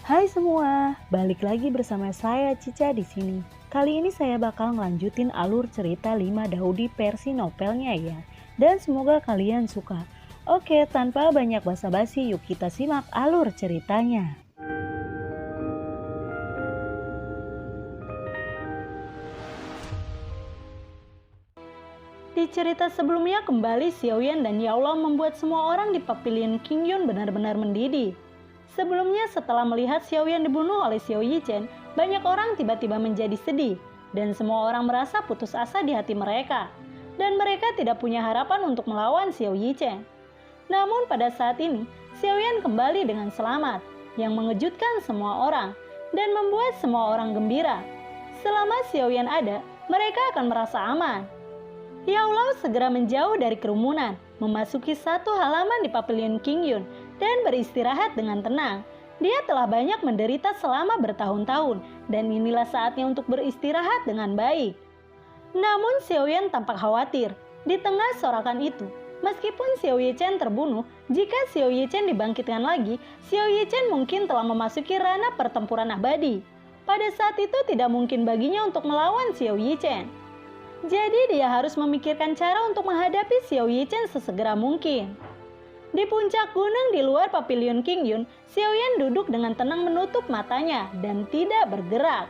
Hai semua, balik lagi bersama saya Cica di sini. Kali ini saya bakal ngelanjutin alur cerita 5 Daudi versi novelnya ya. Dan semoga kalian suka. Oke, tanpa banyak basa-basi yuk kita simak alur ceritanya. Di cerita sebelumnya kembali Xiaoyan dan Yaolau membuat semua orang di Pavilion Qingyun benar-benar mendidih. Sebelumnya setelah melihat Xiaoyan dibunuh oleh Xiao Yichen, banyak orang tiba-tiba menjadi sedih dan semua orang merasa putus asa di hati mereka. Dan mereka tidak punya harapan untuk melawan Xiao Yichen. Namun pada saat ini, Xiaoyan kembali dengan selamat yang mengejutkan semua orang dan membuat semua orang gembira. Selama Xiaoyan ada, mereka akan merasa aman. Yaolau segera menjauh dari kerumunan, memasuki satu halaman di Pavilion Qingyun dan beristirahat dengan tenang. Dia telah banyak menderita selama bertahun-tahun dan inilah saatnya untuk beristirahat dengan baik. Namun Xiaoyan tampak khawatir. Di tengah sorakan itu, meskipun Xiao Yichen terbunuh, jika Xiao Yichen dibangkitkan lagi, Xiao Yichen mungkin telah memasuki ranah pertempuran abadi. Pada saat itu tidak mungkin baginya untuk melawan Xiao Yichen. Jadi dia harus memikirkan cara untuk menghadapi Xiao Yichen sesegera mungkin. Di puncak gunung di luar Pavilion Qingyun, Xiaoyan duduk dengan tenang menutup matanya dan tidak bergerak.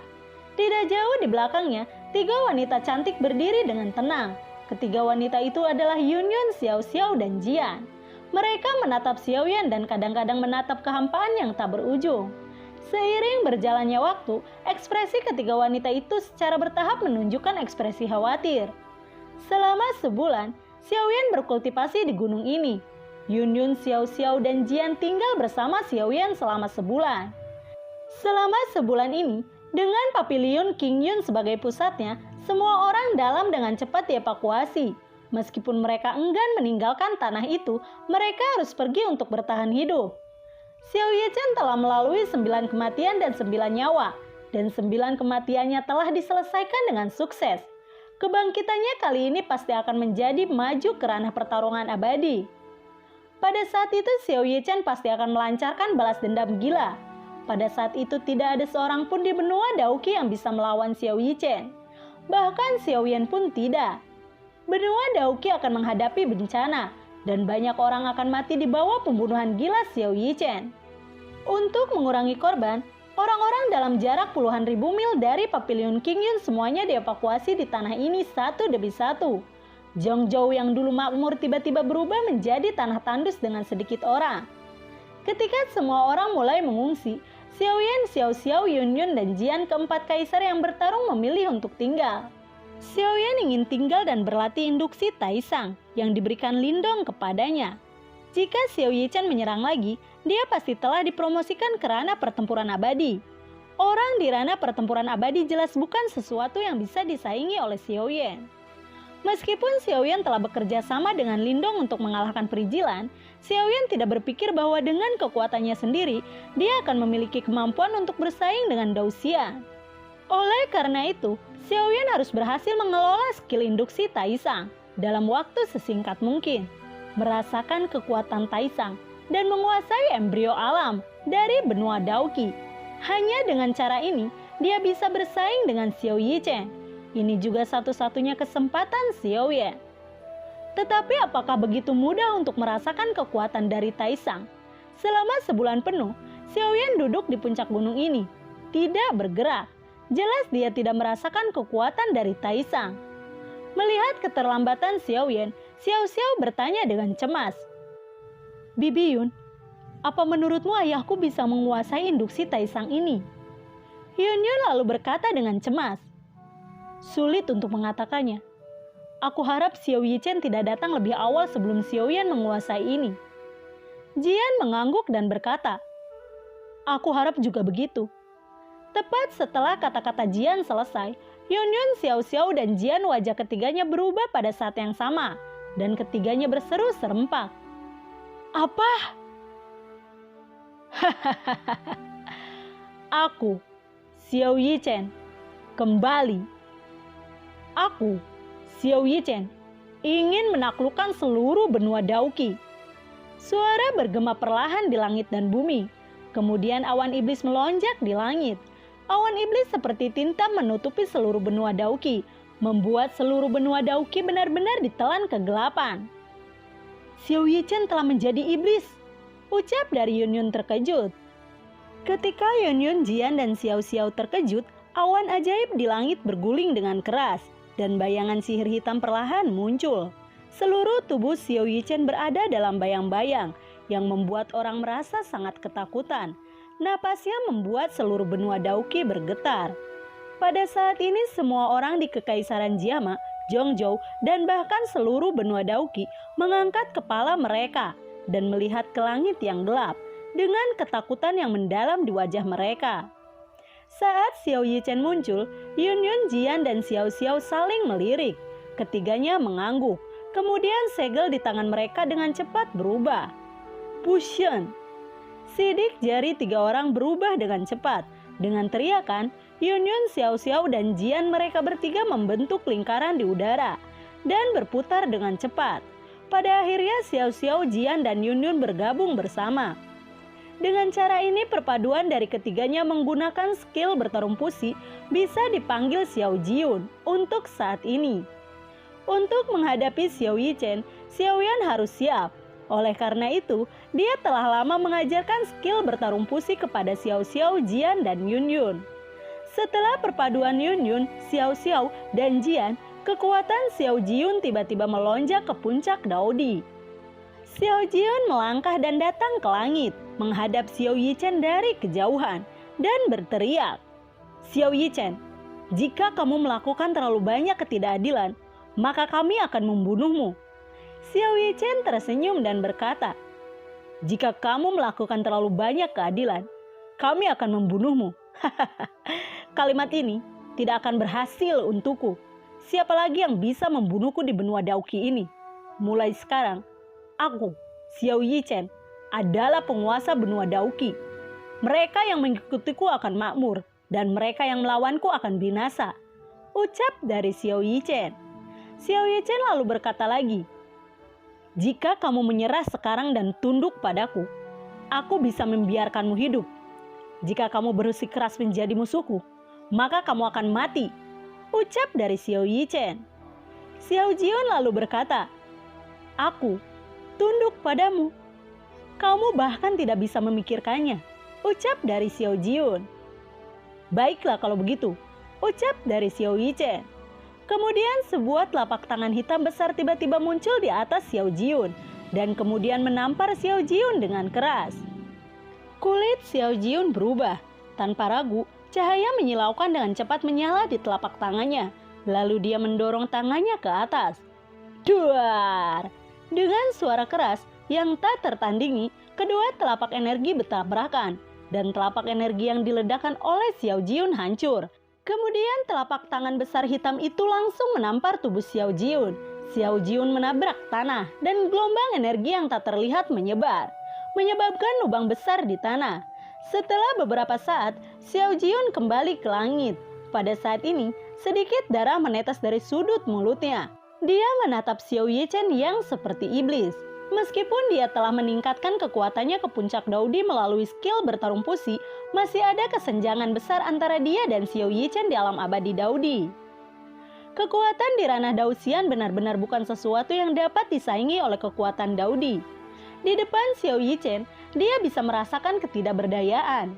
Tidak jauh di belakangnya, 3 wanita cantik berdiri dengan tenang. Ketiga wanita itu adalah Yunyun, Xiao Xiao, dan Jian. Mereka menatap Xiaoyan dan kadang-kadang menatap kehampaan yang tak berujung. Seiring berjalannya waktu, ekspresi ketiga wanita itu secara bertahap menunjukkan ekspresi khawatir. Selama sebulan, Xiaoyan berkultivasi di gunung ini. Yunyun, Xiao Xiao, dan Jian tinggal bersama Xiaoyan selama sebulan. Selama sebulan ini, dengan Pavilion Qingyun sebagai pusatnya, semua orang dalam dengan cepat dievakuasi. Meskipun mereka enggan meninggalkan tanah itu, mereka harus pergi untuk bertahan hidup. Xiao Yichen telah melalui 9 kematian dan 9 nyawa, dan 9 kematiannya telah diselesaikan dengan sukses. Kebangkitannya kali ini pasti akan menjadi maju ke ranah pertarungan abadi. Pada saat itu Xiao Yichen pasti akan melancarkan balas dendam gila. Pada saat itu tidak ada seorang pun di benua Daoqi yang bisa melawan Xiao Yichen. Bahkan Xiaoyan pun tidak. Benua Daoqi akan menghadapi bencana, dan banyak orang akan mati di bawah pembunuhan gila Xiao Yichen. Untuk mengurangi korban, orang-orang dalam jarak puluhan ribu mil dari Pavilion Qingyun semuanya dievakuasi di tanah ini satu demi satu. Zhongzhou yang dulu makmur tiba-tiba berubah menjadi tanah tandus dengan sedikit orang. Ketika semua orang mulai mengungsi, Xiaoyan, Xiao Xiao, Yunyun, dan Jian, keempat kaisar yang bertarung memilih untuk tinggal. Xiaoyan ingin tinggal dan berlatih induksi Taisang yang diberikan Lindong kepadanya. Jika Xiao Yichen menyerang lagi, dia pasti telah dipromosikan ke ranah pertempuran abadi. Orang di ranah pertempuran abadi jelas bukan sesuatu yang bisa disaingi oleh Xiaoyan. Meskipun Xiaoyan telah bekerja sama dengan Lindong untuk mengalahkan perijilan, Xiaoyan tidak berpikir bahwa dengan kekuatannya sendiri, dia akan memiliki kemampuan untuk bersaing dengan Dao Xian. Oleh karena itu, Xiaoyan harus berhasil mengelola skill induksi Taisang dalam waktu sesingkat mungkin, merasakan kekuatan Taisang, dan menguasai embrio alam dari benua Daoqi. Hanya dengan cara ini, dia bisa bersaing dengan Xiao Yichen. Ini juga satu-satunya kesempatan Xiaoyan. Tetapi apakah begitu mudah untuk merasakan kekuatan dari Taisang? Selama sebulan penuh, Xiaoyan duduk di puncak gunung ini, tidak bergerak. Jelas dia tidak merasakan kekuatan dari Taisang. Melihat keterlambatan Xiaoyan, Xiao Xiao bertanya dengan cemas. Bibi Yun, apa menurutmu ayahku bisa menguasai induksi Taisang ini? Yun Yun lalu berkata dengan cemas. Sulit untuk mengatakannya. Aku harap Xiao Yichen tidak datang lebih awal sebelum Xiaoyan menguasai ini. Jian mengangguk dan berkata, aku harap juga begitu. Tepat setelah kata-kata Jian selesai, Yunyun, Xiao Xiao, dan Jian wajah ketiganya berubah pada saat yang sama, dan ketiganya berseru serempak. Apa? Aku, Xiao Yichen, kembali. Aku, Xiao Yichen, ingin menaklukkan seluruh benua Daoqi. Suara bergema perlahan di langit dan bumi. Kemudian awan iblis melonjak di langit. Awan iblis seperti tinta menutupi seluruh benua Dauki, membuat seluruh benua Dauki benar-benar ditelan kegelapan. Xiao Yichen telah menjadi iblis, ucap dari Yunyun terkejut. Ketika Yunyun, Jian, dan Xiao Xiao terkejut, awan ajaib di langit berguling dengan keras, dan bayangan sihir hitam perlahan muncul. Seluruh tubuh Xiao Yichen berada dalam bayang-bayang yang membuat orang merasa sangat ketakutan. Napasnya membuat seluruh benua Dauki bergetar. Pada saat ini semua orang di Kekaisaran Jiama, Zhongzhou, dan bahkan seluruh benua Dauki mengangkat kepala mereka dan melihat ke langit yang gelap dengan ketakutan yang mendalam di wajah mereka. Saat Xiao Yichen muncul, Yunyun, Jian, dan Xiao Xiao saling melirik. Ketiganya mengangguk. Kemudian segel di tangan mereka dengan cepat berubah. Pushen. Sidik jari 3 orang berubah dengan cepat. Dengan teriakan, Yunyun, Xiao Xiao, dan Jian mereka bertiga membentuk lingkaran di udara dan berputar dengan cepat. Pada akhirnya Xiao Xiao, Jian, dan Yunyun bergabung bersama. Dengan cara ini perpaduan dari ketiganya menggunakan skill bertarung pusi bisa dipanggil Xiao Jiun untuk saat ini. Untuk menghadapi Xiao Yichen, Xiao Yan harus siap. Oleh karena itu, dia telah lama mengajarkan skill bertarung pusi kepada Xiao Xiao, Jian, dan Yunyun. Setelah perpaduan Yunyun, Xiao Xiao, dan Jian, kekuatan Xiao Jiun tiba-tiba melonjak ke puncak Daodi. Xiao Jiun melangkah dan datang ke langit, menghadap Xiao Yichen dari kejauhan, dan berteriak, "Xiao Yichen, jika kamu melakukan terlalu banyak ketidakadilan, maka kami akan membunuhmu." Xiao Yichen tersenyum dan berkata, "Jika kamu melakukan terlalu banyak keadilan, kami akan membunuhmu." Kalimat ini tidak akan berhasil untukku. Siapa lagi yang bisa membunuhku di benua Dauki ini? Mulai sekarang, aku, Xiao Yichen, adalah penguasa benua Dauki. Mereka yang mengikutiku akan makmur, dan mereka yang melawanku akan binasa. Ucap dari Xiao Yichen. Xiao Yichen lalu berkata lagi, "Jika kamu menyerah sekarang dan tunduk padaku, aku bisa membiarkanmu hidup. Jika kamu bersikeras menjadi musuhku, maka kamu akan mati." Ucap dari Xiao Yichen. Xiao Jiun lalu berkata, "Aku tunduk padamu. Kamu bahkan tidak bisa memikirkannya." Ucap dari Xiao Jiun. "Baiklah kalau begitu," ucap dari Xiao Yichen. Kemudian sebuah telapak tangan hitam besar tiba-tiba muncul di atas Xiao Jiun dan kemudian menampar Xiao Jiun dengan keras. Kulit Xiao Jiun berubah. Tanpa ragu, cahaya menyilaukan dengan cepat menyala di telapak tangannya. Lalu dia mendorong tangannya ke atas. Duar! Dengan suara keras yang tak tertandingi, kedua telapak energi bertabrakan dan telapak energi yang diledakkan oleh Xiao Jiun hancur. Kemudian telapak tangan besar hitam itu langsung menampar tubuh Xiao Jiun. Xiao Jiun menabrak tanah dan gelombang energi yang tak terlihat menyebar, menyebabkan lubang besar di tanah. Setelah beberapa saat, Xiao Jiun kembali ke langit. Pada saat ini, sedikit darah menetes dari sudut mulutnya. Dia menatap Xiao Yichen yang seperti iblis. Meskipun dia telah meningkatkan kekuatannya ke puncak Daodi melalui skill bertarung pusi, masih ada kesenjangan besar antara dia dan Xiao Yichen di alam abadi Daodi. Kekuatan di ranah Daoxian benar-benar bukan sesuatu yang dapat disaingi oleh kekuatan Daodi. Di depan Xiao Yichen, dia bisa merasakan ketidakberdayaan.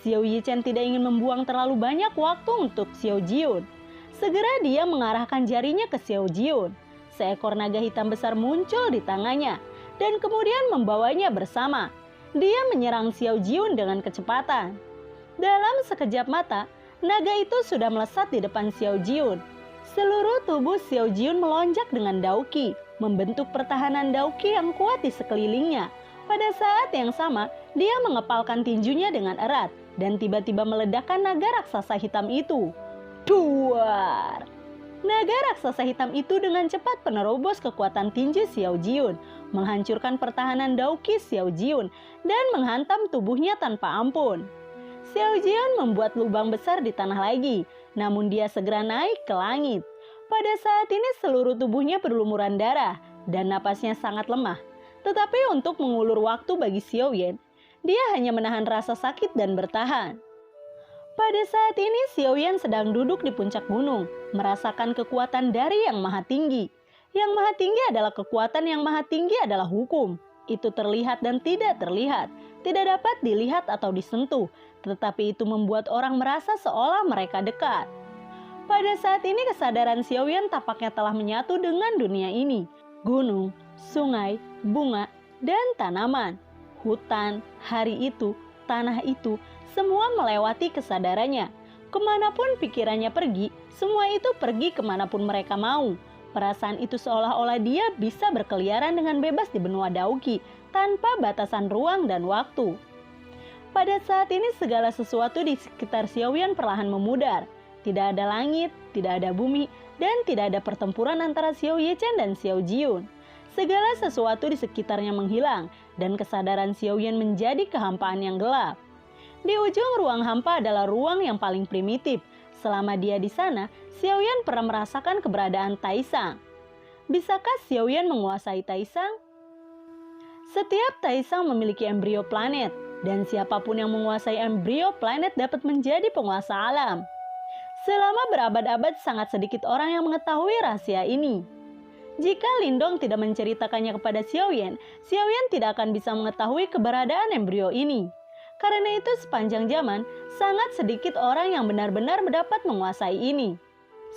Xiao Yichen tidak ingin membuang terlalu banyak waktu untuk Xiao Jiun. Segera dia mengarahkan jarinya ke Xiao Jiun. Seekor naga hitam besar muncul di tangannya dan kemudian membawanya bersama. Dia menyerang Xiao Jiun dengan kecepatan. Dalam sekejap mata, naga itu sudah melesat di depan Xiao Jiun. Seluruh tubuh Xiao Jiun melonjak dengan Daoki, membentuk pertahanan Daoki yang kuat di sekelilingnya. Pada saat yang sama, dia mengepalkan tinjunya dengan erat dan tiba-tiba meledakkan naga raksasa hitam itu. Duar! Naga raksasa hitam itu dengan cepat menerobos kekuatan tinju Xiao Jiun, menghancurkan pertahanan Daoki Xiao Jiun, dan menghantam tubuhnya tanpa ampun. Xiao Jiun membuat lubang besar di tanah lagi, namun dia segera naik ke langit. Pada saat ini seluruh tubuhnya berlumuran darah, dan napasnya sangat lemah. Tetapi untuk mengulur waktu bagi Xiao Yan, Dia hanya menahan rasa sakit dan bertahan. Pada saat ini Xiaoyan sedang duduk di puncak gunung, merasakan kekuatan dari Yang Maha Tinggi. Yang Maha Tinggi adalah kekuatan, Yang Maha Tinggi adalah hukum. Itu terlihat dan tidak terlihat, tidak dapat dilihat atau disentuh, tetapi itu membuat orang merasa seolah mereka dekat. Pada saat ini kesadaran Xiaoyan tampaknya telah menyatu dengan dunia ini. Gunung, sungai, bunga, dan tanaman, hutan, hari itu, tanah itu, semua melewati kesadarannya. Kemanapun pikirannya pergi, semua itu pergi kemanapun mereka mau. Perasaan itu seolah-olah dia bisa berkeliaran dengan bebas di benua Dauki, tanpa batasan ruang dan waktu. Pada saat ini segala sesuatu di sekitar Xiaoyan perlahan memudar. Tidak ada langit, tidak ada bumi, dan tidak ada pertempuran antara Xiao Yichen dan Xiao Jiun. Segala sesuatu di sekitarnya menghilang, dan kesadaran Xiaoyan menjadi kehampaan yang gelap. Di ujung ruang hampa adalah ruang yang paling primitif. Selama dia di sana, Xiaoyan pernah merasakan keberadaan Taisang. Bisakah Xiaoyan menguasai Taisang? Setiap Taisang memiliki embrio planet, dan siapapun yang menguasai embrio planet dapat menjadi penguasa alam. Selama berabad-abad sangat sedikit orang yang mengetahui rahasia ini. Jika Lindong tidak menceritakannya kepada Xiaoyan, Xiaoyan tidak akan bisa mengetahui keberadaan embrio ini. Karena itu sepanjang zaman, sangat sedikit orang yang benar-benar dapat menguasai ini.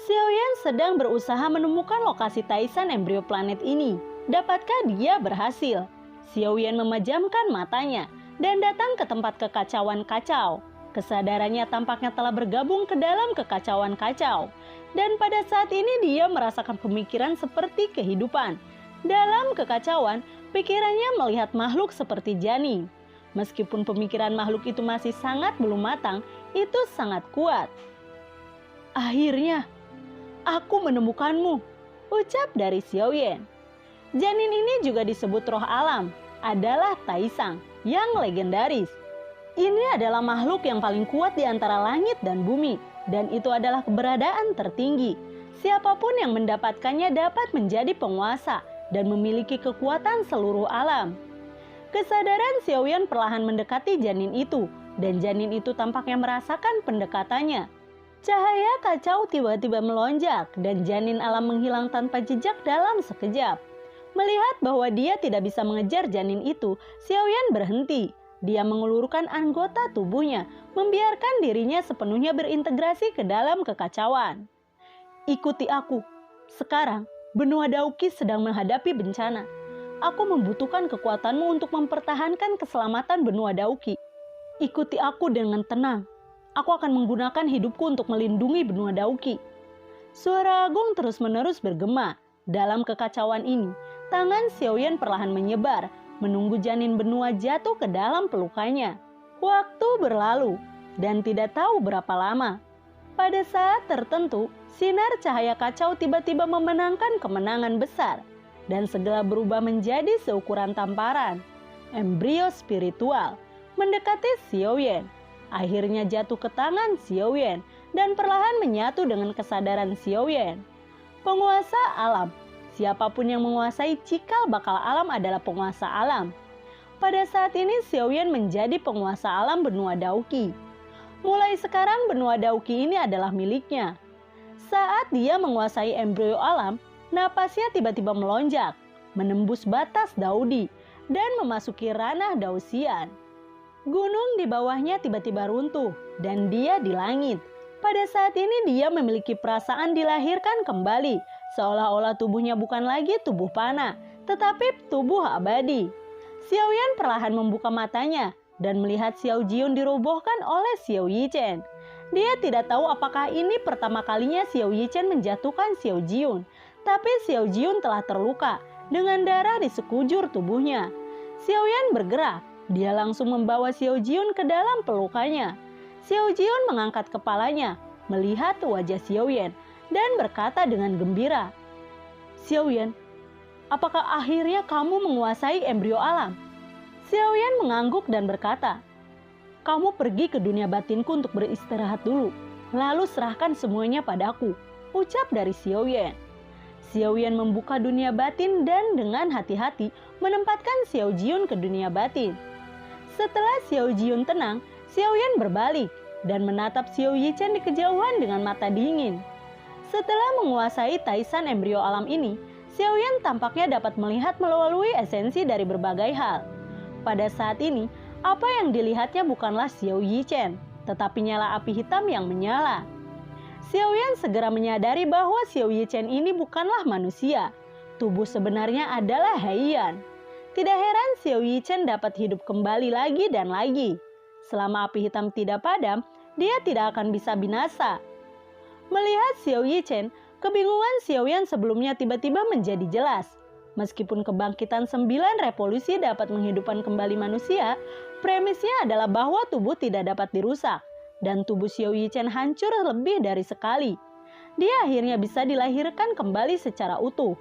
Xiaoyan sedang berusaha menemukan lokasi Taishan embrio planet ini. Dapatkah dia berhasil? Xiaoyan memejamkan matanya dan datang ke tempat kekacauan kacau. Kesadarannya tampaknya telah bergabung ke dalam kekacauan kacau. Dan pada saat ini dia merasakan pemikiran seperti kehidupan. Dalam kekacauan, pikirannya melihat makhluk seperti janin. Meskipun pemikiran makhluk itu masih sangat belum matang, itu sangat kuat. Akhirnya, aku menemukanmu, ucap dari Xiaoyan. Janin ini juga disebut roh alam, adalah Taisang yang legendaris. Ini adalah makhluk yang paling kuat di antara langit dan bumi, dan itu adalah keberadaan tertinggi. Siapapun yang mendapatkannya dapat menjadi penguasa dan memiliki kekuatan seluruh alam. Kesadaran Xiaoyan perlahan mendekati janin itu, dan janin itu tampaknya merasakan pendekatannya. Cahaya kacau tiba-tiba melonjak, dan janin alam menghilang tanpa jejak dalam sekejap. Melihat bahwa dia tidak bisa mengejar janin itu, Xiaoyan berhenti. Dia mengulurkan anggota tubuhnya, membiarkan dirinya sepenuhnya berintegrasi ke dalam kekacauan. Ikuti aku. Sekarang, benua Dauki sedang menghadapi bencana. Aku membutuhkan kekuatanmu untuk mempertahankan keselamatan benua Dauki. Ikuti aku dengan tenang. Aku akan menggunakan hidupku untuk melindungi benua Dauki. Suara agung terus-menerus bergema. Dalam kekacauan ini, tangan Xiaoyan perlahan menyebar, menunggu janin benua jatuh ke dalam pelukannya. Waktu berlalu, dan tidak tahu berapa lama. Pada saat tertentu, sinar cahaya kacau tiba-tiba memenangkan kemenangan besar. Dan segera berubah menjadi seukuran tamparan. Embrio spiritual mendekati Xiaoyan. Akhirnya jatuh ke tangan Xiaoyan dan perlahan menyatu dengan kesadaran Xiaoyan. Penguasa alam. Siapapun yang menguasai cikal bakal alam adalah penguasa alam. Pada saat ini Xiaoyan menjadi penguasa alam benua Dauki. Mulai sekarang benua Dauki ini adalah miliknya. Saat dia menguasai embrio alam, napasnya tiba-tiba melonjak, menembus batas Daudi, dan memasuki ranah Dausian. Gunung di bawahnya tiba-tiba runtuh, dan dia di langit. Pada saat ini dia memiliki perasaan dilahirkan kembali, seolah-olah tubuhnya bukan lagi tubuh panah, tetapi tubuh abadi. Xiaoyan perlahan membuka matanya, dan melihat Xiao Jiun dirobohkan oleh Xiao Yichen. Dia tidak tahu apakah ini pertama kalinya Xiao Yichen menjatuhkan Xiao Jiun. Tapi Xiao Jiun telah terluka dengan darah di sekujur tubuhnya. Xiaoyan bergerak. Dia langsung membawa Xiao Jiun ke dalam pelukannya. Xiao Jiun mengangkat kepalanya, melihat wajah Xiaoyan, dan berkata dengan gembira, "Xiaoyan, apakah akhirnya kamu menguasai embrio alam?" Xiaoyan mengangguk dan berkata, "Kamu pergi ke dunia batinku untuk beristirahat dulu, lalu serahkan semuanya padaku," ucap dari Xiaoyan. Xiaoyan membuka dunia batin dan dengan hati-hati menempatkan Xiao Jiun ke dunia batin. Setelah Xiao Jiun tenang, Xiaoyan berbalik dan menatap Xiao Yichen di kejauhan dengan mata dingin. Setelah menguasai taisan embrio alam ini, Xiaoyan tampaknya dapat melihat melalui esensi dari berbagai hal. Pada saat ini, apa yang dilihatnya bukanlah Xiao Yichen, tetapi nyala api hitam yang menyala. Xiaoyan segera menyadari bahwa Xiao Yichen ini bukanlah manusia. Tubuh sebenarnya adalah Haiyan. Tidak heran Xiao Yichen dapat hidup kembali lagi dan lagi. Selama api hitam tidak padam, dia tidak akan bisa binasa. Melihat Xiao Yichen, kebingungan Xiaoyan sebelumnya tiba-tiba menjadi jelas. Meskipun kebangkitan 9 revolusi dapat menghidupkan kembali manusia, premisnya adalah bahwa tubuh tidak dapat dirusak, dan tubuh Xiao Yichen hancur lebih dari sekali. Dia akhirnya bisa dilahirkan kembali secara utuh,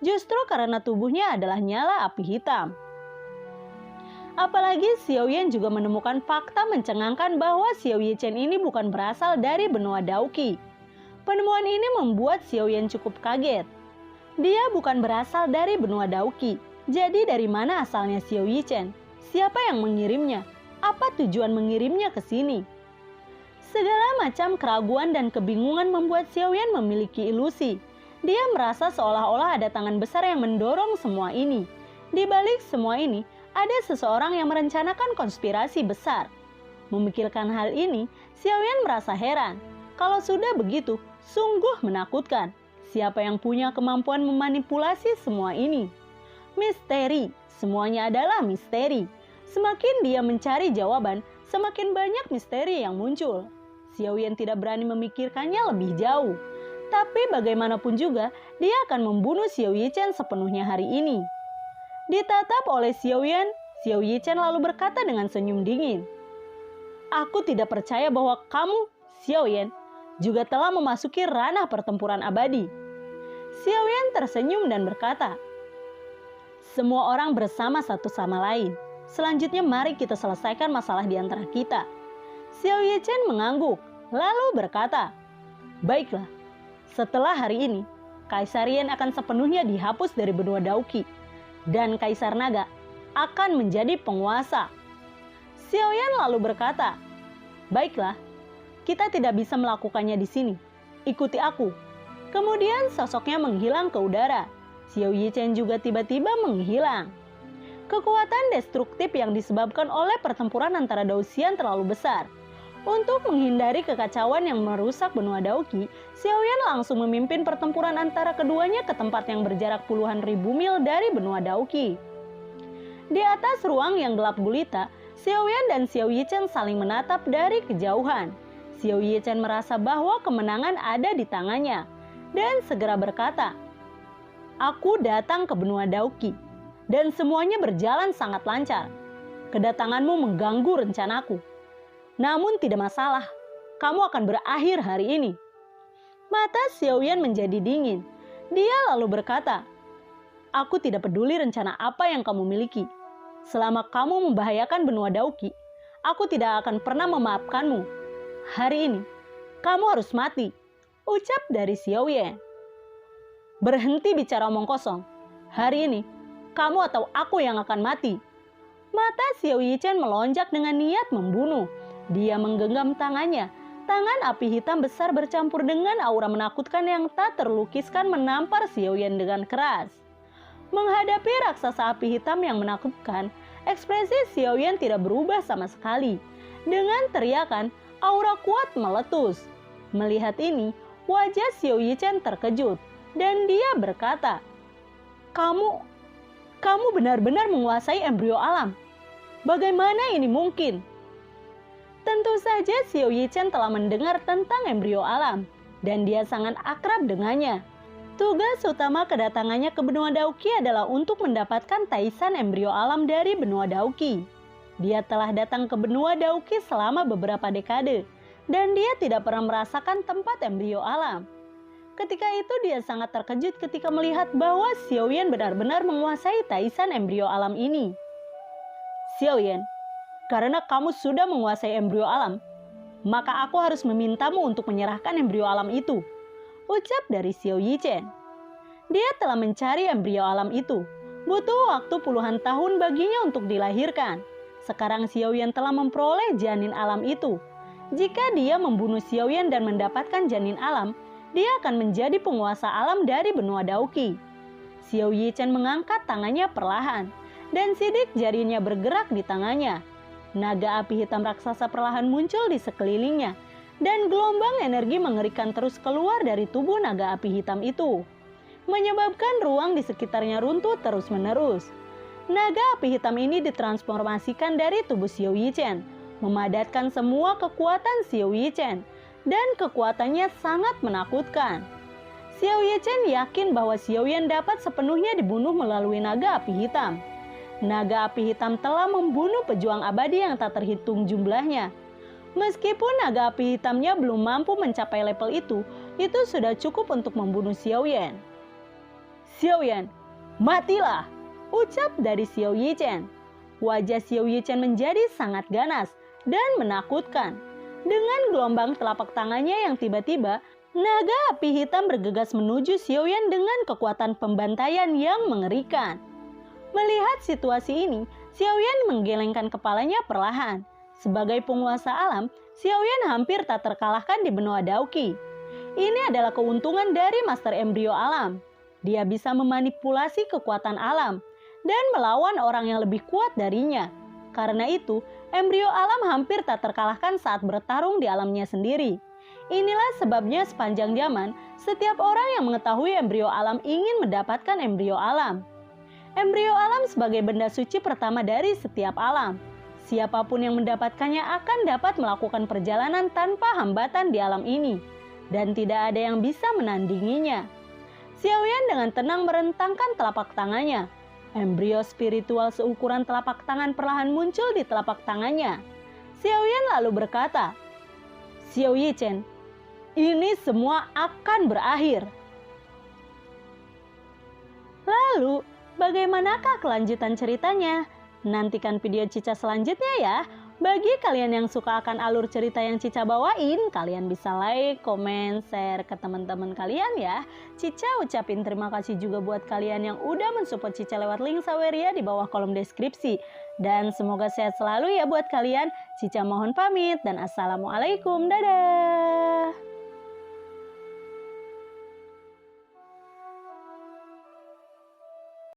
justru karena tubuhnya adalah nyala api hitam. Apalagi Xiaoyan juga menemukan fakta mencengangkan bahwa Xiao Yichen ini bukan berasal dari benua Daoqi. Penemuan ini membuat Xiaoyan cukup kaget. Dia bukan berasal dari benua Daoqi. Jadi dari mana asalnya Xiao Yichen? Siapa yang mengirimnya? Apa tujuan mengirimnya ke sini? Segala macam keraguan dan kebingungan membuat Xiaoyan memiliki ilusi. Dia merasa seolah-olah ada tangan besar yang mendorong semua ini. Di balik semua ini, ada seseorang yang merencanakan konspirasi besar. Memikirkan hal ini, Xiaoyan merasa heran. Kalau sudah begitu, sungguh menakutkan. Siapa yang punya kemampuan memanipulasi semua ini? Misteri, semuanya adalah misteri. Semakin dia mencari jawaban, semakin banyak misteri yang muncul. Xiaoyan tidak berani memikirkannya lebih jauh. Tapi bagaimanapun juga, dia akan membunuh Xiao Yichen sepenuhnya hari ini. Ditatap oleh Xiaoyan, Xiao Yichen lalu berkata dengan senyum dingin, "Aku tidak percaya bahwa kamu, Xiaoyan, juga telah memasuki ranah pertempuran abadi." Xiaoyan tersenyum dan berkata, "Semua orang bersama satu sama lain. Selanjutnya mari kita selesaikan masalah di antara kita." Xiao Yichen mengangguk, lalu berkata, "Baiklah, setelah hari ini, Kaisarian akan sepenuhnya dihapus dari benua Daoqi, dan Kaisar Naga akan menjadi penguasa." Xiaoyan lalu berkata, "Baiklah, kita tidak bisa melakukannya di sini. Ikuti aku." Kemudian sosoknya menghilang ke udara. Xiao Yichen juga tiba-tiba menghilang. Kekuatan destruktif yang disebabkan oleh pertempuran antara Daoxian terlalu besar. Untuk menghindari kekacauan yang merusak benua Daoqi, Xiaoyan langsung memimpin pertempuran antara keduanya ke tempat yang berjarak puluhan ribu mil dari benua Daoqi. Di atas ruang yang gelap gulita, Xiaoyan dan Xiao Yichen saling menatap dari kejauhan. Xiao Yichen merasa bahwa kemenangan ada di tangannya dan segera berkata, "Aku datang ke benua Daoqi dan semuanya berjalan sangat lancar. Kedatanganmu mengganggu rencanaku. Namun tidak masalah, kamu akan berakhir hari ini." Mata Xiaoyan menjadi dingin. Dia lalu berkata, "Aku tidak peduli rencana apa yang kamu miliki. Selama kamu membahayakan benua Daoqi, aku tidak akan pernah memaafkanmu. Hari ini, kamu harus mati," ucap dari Xiaoyan. "Berhenti bicara omong kosong. Hari ini, kamu atau aku yang akan mati." Mata Xiao Yichen melonjak dengan niat membunuh. Dia menggenggam tangannya. Tangan api hitam besar bercampur dengan aura menakutkan yang tak terlukiskan menampar Xiaoyan dengan keras. Menghadapi raksasa api hitam yang menakutkan, ekspresi Xiaoyan tidak berubah sama sekali. Dengan teriakan, aura kuat meletus. Melihat ini, wajah Xiao Yichen terkejut dan dia berkata, Kamu benar-benar menguasai embrio alam. Bagaimana ini mungkin?" Tentu saja Xiao Yichen telah mendengar tentang embrio alam dan dia sangat akrab dengannya. Tugas utama kedatangannya ke benua Daoqi adalah untuk mendapatkan taisan embrio alam dari benua Daoqi. Dia telah datang ke benua Daoqi selama beberapa dekade dan dia tidak pernah merasakan tempat embrio alam. Ketika itu dia sangat terkejut ketika melihat bahwa Xiaoyan benar-benar menguasai taisan embrio alam ini. "Xiaoyan, karena kamu sudah menguasai embrio alam, maka aku harus memintamu untuk menyerahkan embrio alam itu," ucap dari Xiao Yichen. Dia telah mencari embrio alam itu. Butuh waktu puluhan tahun baginya untuk dilahirkan. Sekarang Xiaoyan telah memperoleh janin alam itu. Jika dia membunuh Xiaoyan dan mendapatkan janin alam, dia akan menjadi penguasa alam dari benua Daoqi. Xiao Yichen mengangkat tangannya perlahan, dan sidik jarinya bergerak di tangannya. Naga api hitam raksasa perlahan muncul di sekelilingnya, dan gelombang energi mengerikan terus keluar dari tubuh naga api hitam itu, menyebabkan ruang di sekitarnya runtuh terus-menerus. Naga api hitam ini ditransformasikan dari tubuh Xiao Yichen, memadatkan semua kekuatan Xiao Yichen, dan kekuatannya sangat menakutkan. Xiao Yichen yakin bahwa Xiaoyan dapat sepenuhnya dibunuh melalui naga api hitam. Naga api hitam telah membunuh pejuang abadi yang tak terhitung jumlahnya. Meskipun naga api hitamnya belum mampu mencapai level itu sudah cukup untuk membunuh Xiaoyan. "Xiaoyan, matilah!" ucap dari Xiao Yichen. Wajah Xiao Yichen menjadi sangat ganas dan menakutkan. Dengan gelombang telapak tangannya yang tiba-tiba, naga api hitam bergegas menuju Xiaoyan dengan kekuatan pembantaian yang mengerikan. Melihat situasi ini, Xiaoyan menggelengkan kepalanya perlahan. Sebagai penguasa alam, Xiaoyan hampir tak terkalahkan di benua Daoqi. Ini adalah keuntungan dari Master Embrio Alam. Dia bisa memanipulasi kekuatan alam dan melawan orang yang lebih kuat darinya. Karena itu, Embrio Alam hampir tak terkalahkan saat bertarung di alamnya sendiri. Inilah sebabnya sepanjang zaman, setiap orang yang mengetahui embrio alam ingin mendapatkan embrio alam. Embrio alam sebagai benda suci pertama dari setiap alam. Siapapun yang mendapatkannya akan dapat melakukan perjalanan tanpa hambatan di alam ini, dan tidak ada yang bisa menandinginya. Xiaoyan dengan tenang merentangkan telapak tangannya. Embrio spiritual seukuran telapak tangan perlahan muncul di telapak tangannya. Xiaoyan lalu berkata, "Xiao Yichen, ini semua akan berakhir." Lalu, bagaimanakah kelanjutan ceritanya? Nantikan video Cica selanjutnya ya. Bagi kalian yang suka akan alur cerita yang Cica bawain, kalian bisa like, komen, share ke teman-teman kalian ya. Cica ucapin terima kasih juga buat kalian yang udah mensupport Cica lewat link Saweria di bawah kolom deskripsi. Dan semoga sehat selalu ya buat kalian. Cica mohon pamit dan assalamualaikum. Dadah.